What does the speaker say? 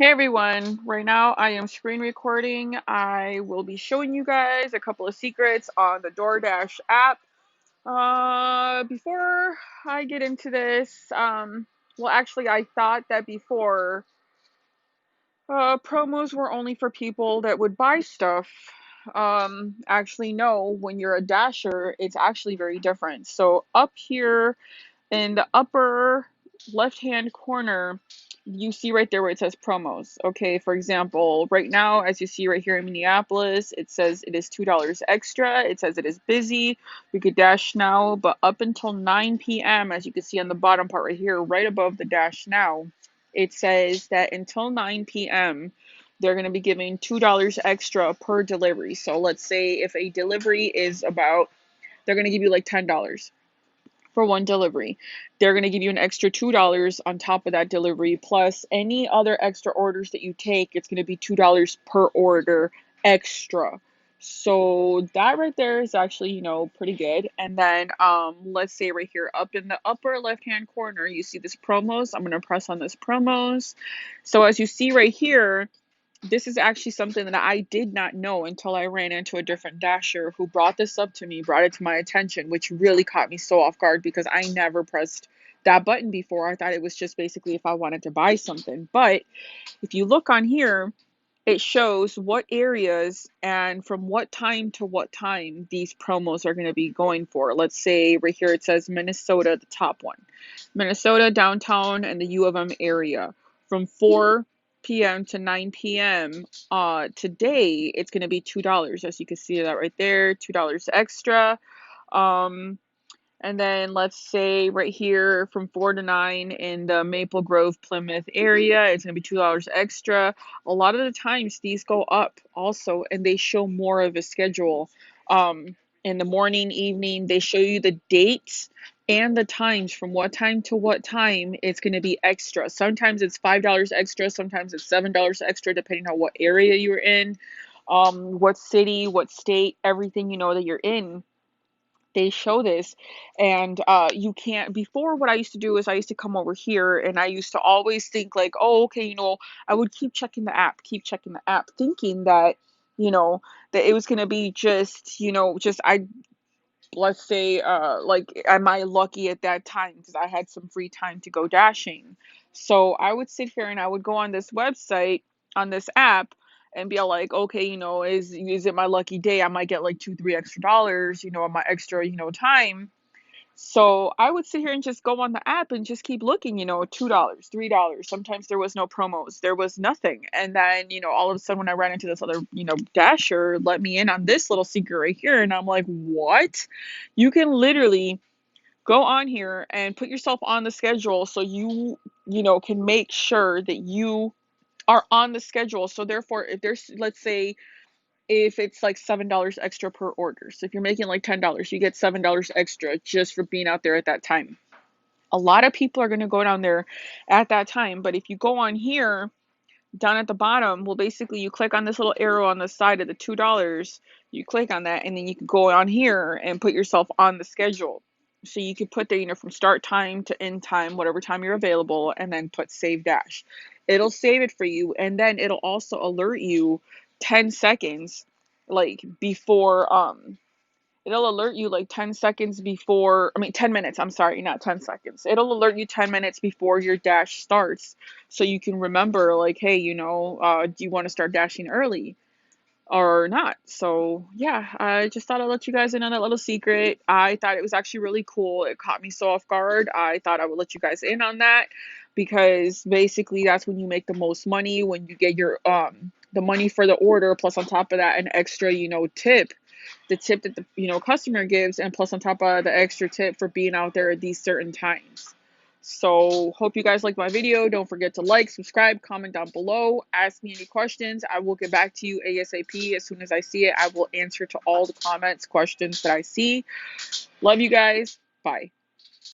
Hey everyone, right now I am screen recording. I will be showing you guys a couple of secrets on the DoorDash app. Before I get into this, well, actually, I thought that before promos were only for people that would buy stuff. Actually, no, when you're a dasher, it's actually very different. So, up here in the upper left hand corner, you see right there where it says promos. Okay, for example, right now, as you see right here in Minneapolis, it says it is $2 extra. It says it is busy. You could dash now, but up until 9 p.m., as you can see on the bottom part right here, right above the dash now, it says that until 9 p.m., they're going to be giving $2 extra per delivery. So let's say if a delivery is about, they're going to give you like $10 for one delivery. They're going to give you an extra $2 on top of that delivery, plus any other extra orders that you take, it's going to be $2 per order extra. So that right there is actually, pretty good. And then let's say right here up in the upper left hand corner, you see this promos. I'm going to press on this promos. So as you see right here, this is actually something that I did not know until I ran into a different dasher who brought this up to me, brought it to my attention, which really caught me so off guard because I never pressed that button before. I thought it was just basically if I wanted to buy something. But if you look on here, it shows what areas and from what time to what time these promos are going to be going for. Let's say right here it says Minnesota, the top one. Minnesota, downtown, and the U of M area from 4 p.m. to 9 p.m. Today, it's going to be $2. As you can see that right there, $2 extra. Um, and then let's say right here from 4 to 9 in the Maple Grove, Plymouth area, it's going to be $2 extra. A lot of the times these go up also, and they show more of a schedule. In the morning, evening, they show you the dates and the times from what time to what time it's going to be extra. Sometimes it's $5 extra, sometimes it's $7 extra, depending on what area you're in, what city, what state, everything that you're in, they show this. And you can't. Before, what I used to do is I used to come over here and I used to always think like, oh, okay, I would keep checking the app, thinking that that it was going to be just just I let's say like, am I lucky at that time because I had some free time to go dashing. So I would sit here and I would go on this website, on this app, and be like, okay, is it my lucky day? I might get like 2 3 extra dollars, on my extra time. So I would sit here and just go on the app and just keep looking, $2, $3. Sometimes there was no promos, there was nothing. And then, all of a sudden when I ran into this other, dasher, let me in on this little secret right here. And I'm like, what? You can literally go on here and put yourself on the schedule so can make sure that you are on the schedule. So therefore, if there's, let's say, if it's like $7 extra per order. So if you're making like $10, you get $7 extra just for being out there at that time. A lot of people are going to go down there at that time, but if you go on here down at the bottom, well, basically you click on this little arrow on the side of the $2, you click on that, and then you can go on here and put yourself on the schedule. So you could put there, from start time to end time, whatever time you're available, and then put save dash. It'll save it for you, and then it'll also alert you 10 seconds like before it'll alert you like 10 seconds before, I mean 10 minutes, I'm sorry, not 10 seconds. It'll alert you 10 minutes before your dash starts so you can remember like, hey, do you want to start dashing early or not? So yeah, I just thought I'd let you guys in on that little secret. I thought it was actually really cool. It caught me so off guard. I thought I would let you guys in on that because basically that's when you make the most money, when you get your the money for the order, plus on top of that an extra, tip, the tip that the customer gives, and plus on top of the extra tip for being out there at these certain times. So hope you guys like my video. Don't forget to like, subscribe, comment down below, ask me any questions. I will get back to you ASAP. As soon as I see it, I will answer to all the comments, questions that I see. Love you guys. Bye.